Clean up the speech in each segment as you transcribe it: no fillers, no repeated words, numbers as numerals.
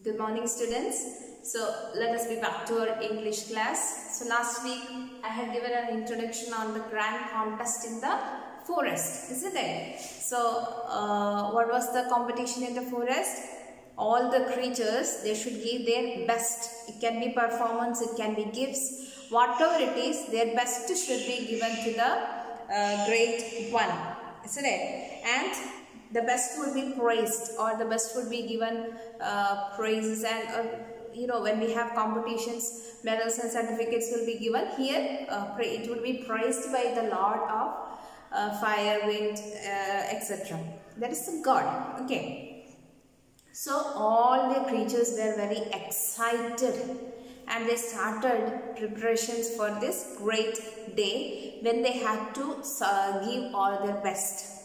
Good morning, students. So let us be back to our English class. So last week I had given an introduction on the grand contest in the forest, isn't it? So what was the competition in the forest? All the creatures, they should give their best. It can be performance, it can be gifts, whatever it is, their best should be given to the great one, isn't it? And the best would be praised, or the best would be given praises, and when we have competitions, medals and certificates will be given. Here it would be praised by the Lord of fire, wind, etc. That is the God. Okay, so all the creatures were very excited and they started preparations for this great day when they had to give all their best.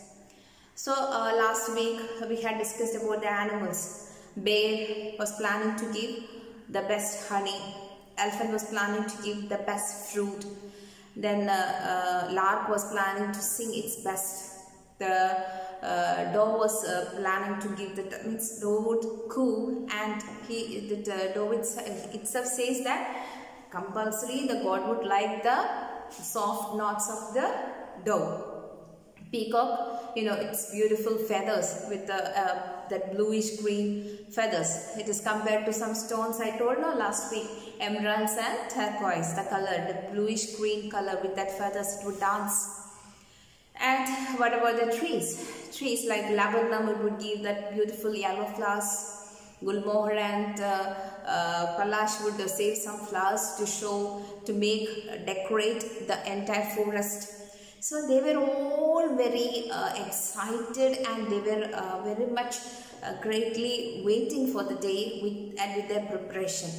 So last week we had discussed about the animals. Bear was planning to give the best honey. Elephant was planning to give the best fruit. Then lark was planning to sing its best. The dove was planning to give the dove would coo, and the dove itself says that compulsory the God would like the soft notes of the dove. Peacock, its beautiful feathers with that bluish green feathers. It is compared to some stones I told last week, emeralds and turquoise, the color, the bluish green color with that feathers, it would dance. And what about the trees? Trees like laburnum, it would give that beautiful yellow flowers. Gulmohar and Palash would save some flowers to decorate the entire forest. So they were all very excited, and they were very much greatly waiting for the day with their preparation.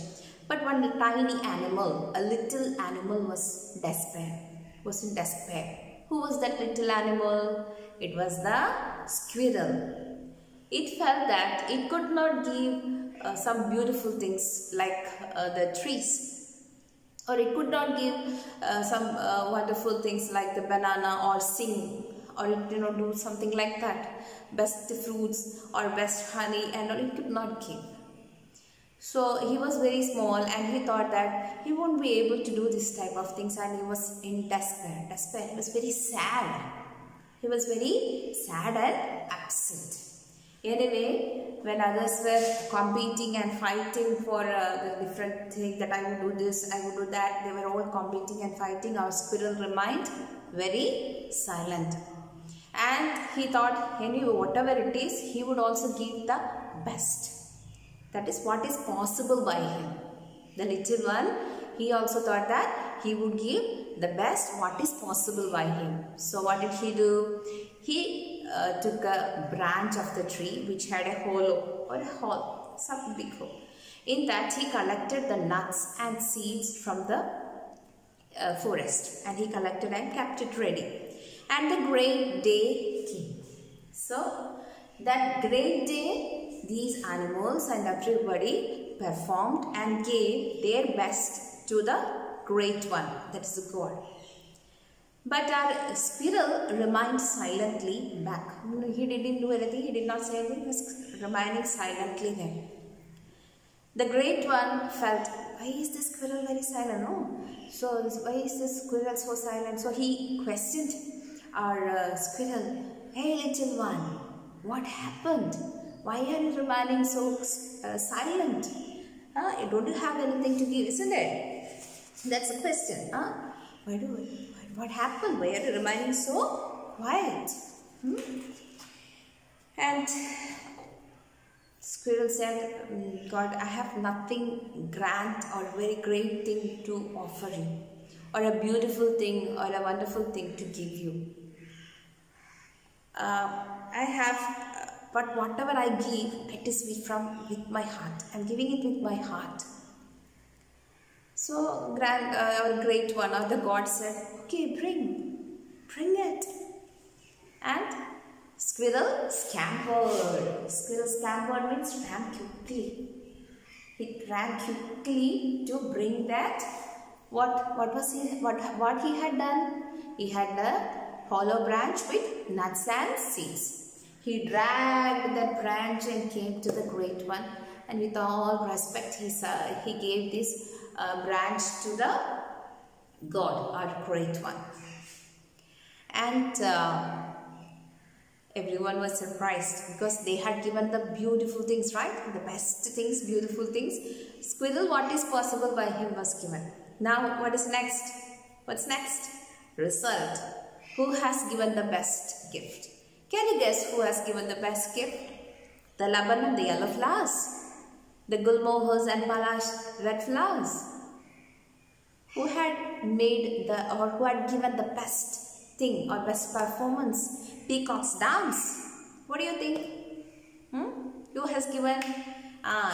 But one tiny animal, a little animal, was in despair. Who was that little animal? It was the squirrel. It felt that it could not give some beautiful things like the trees, or it could not give some wonderful things like the banana, or sing, or do something like that, best fruits or best honey, and all it could not give. So he was very small, and he thought that he won't be able to do this type of things, and he was in despair. He was very sad. He was very sad and upset. Anyway, when others were competing and fighting for the different things, that I would do this, I would do that, they were all competing and fighting, our squirrel remained very silent. And he thought, anyway, whatever it is, he would also give the best. That is what is possible by him. The little one, he also thought that he would give the best what is possible by him. So what did he do? He took a branch of the tree which had a hole, some big hole. In that he collected the nuts and seeds from the forest, and he collected and kept it ready. And the great day came. So that great day, these animals and everybody performed and gave their best to the great one, that is the God. But our squirrel remained silently back. He didn't do anything, he did not say anything, he was remaining silently there. The great one felt, why is the squirrel very silent? So why is the squirrel so silent? So he questioned our squirrel, hey little one, what happened? Why are you remaining so silent? Don't you have anything to give, isn't it? That's the question. What happened? Why are you remaining so quiet? And squirrel said, God, I have nothing grand or very great thing to offer you, or a beautiful thing or a wonderful thing to give you. I have, but whatever I give, it is with my heart. I am giving it with my heart. So our great one, or the God, said, okay, bring it. And squirrel scampered. Squirrel scampered means ran quickly. He ran quickly to bring that. What he had done? He had a hollow branch with nuts and seeds. He dragged that branch and came to the great one and with all respect he gave this branch to the God, our great one. And everyone was surprised because they had given the beautiful things, right? The best things, beautiful things. Squirrel, what is possible by him was given. Now what is next? What's next? Result. Who has given the best gift? Can you guess who has given the best gift? The Labanam, the yellow flowers. The Gulmohurs and Palash, red flowers. Who had made who had given the best thing or best performance? Peacock's dance. What do you think? Who has given?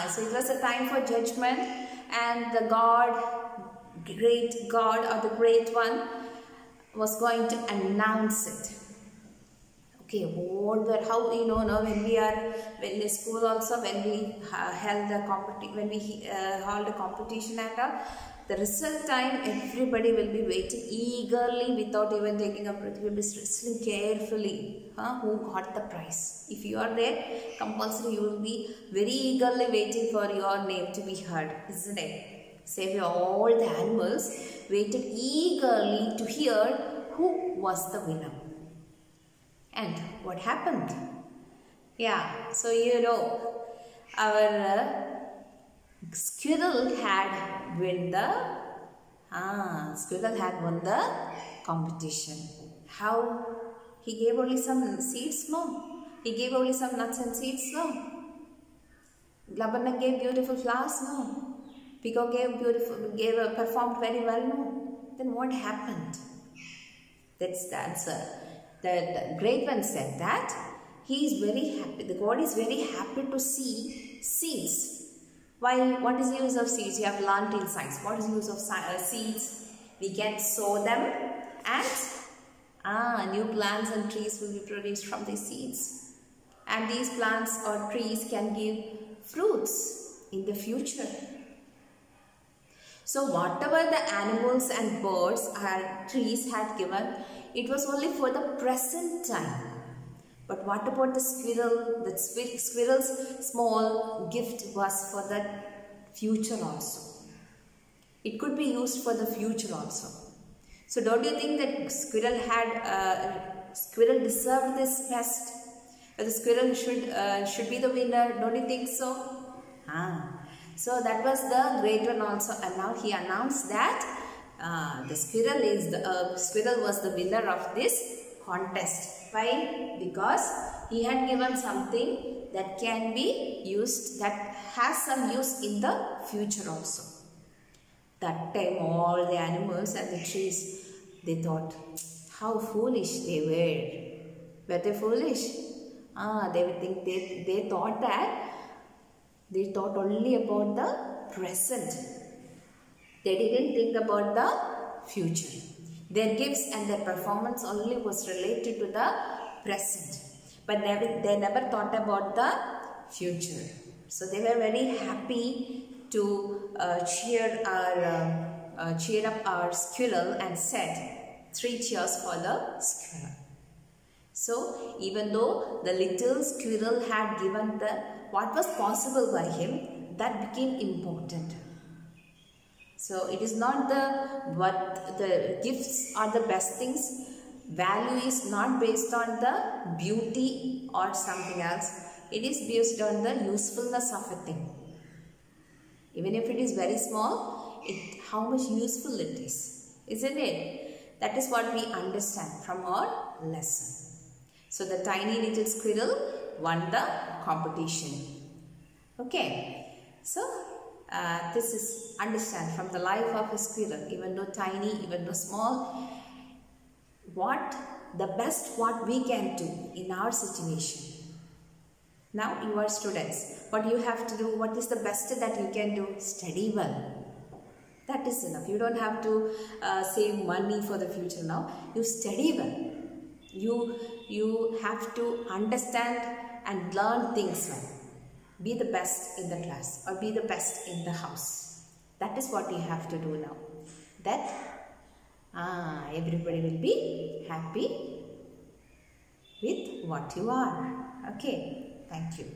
So it was a time for judgment, and the great God or the great one was going to announce it. Okay, how you know now when in school also, when we held a competition and all, the result time, everybody will be waiting eagerly without even taking a breath. We will be listening carefully who got the prize. If you are there, compulsory you will be very eagerly waiting for your name to be heard, isn't it? Same way, all the animals waited eagerly to hear who was the winner. And what happened? Yeah, so you know, our squirrel had won the competition. How? He gave only some seeds? No. He gave only some nuts and seeds? No. Labana gave beautiful flowers? No. Peacock performed very well? No. Then what happened? That's the answer. The great one said that he is very happy. The God is very happy to see seeds. Why? What is the use of seeds? You have learnt in science. What is the use of seeds? We can sow them and new plants and trees will be produced from these seeds. And these plants or trees can give fruits in the future. So whatever the animals and birds or trees had given, it was only for the present time. But what about the squirrel? The squirrel's small gift was for the future also. It could be used for the future also. So don't you think that squirrel deserved this best? The squirrel should be the winner. Don't you think so? So that was the great one also. And now he announced that the squirrel was the winner of this contest. Why? Because he had given something that can be used, that has some use in the future also. That time all the animals and the trees, they thought, how foolish they were. Were they foolish? They would think they thought that they thought only about the present. They didn't think about the future. Their gifts and their performance only was related to the present. But they never thought about the future. So they were very happy to cheer up our squirrel and said, 3 cheers for the squirrel. So even though the little squirrel had given what was possible by him, that became important. So it is not what the gifts are the best things. Value is not based on the beauty or something else. It is based on the usefulness of a thing. Even if it is very small, how much useful it is, isn't it? That is what we understand from our lesson. So the tiny little squirrel won the competition. Okay. So this is understand from the life of a squirrel, even though tiny, even though small, the best what we can do in our situation. Now you are students. What you have to do, what is the best that you can do? Study well. That is enough. You don't have to save money for the future now. You study well. You have to understand and learn things well. Be the best in the class or be the best in the house. That is what you have to do now. That everybody will be happy with what you are. Okay. Thank you.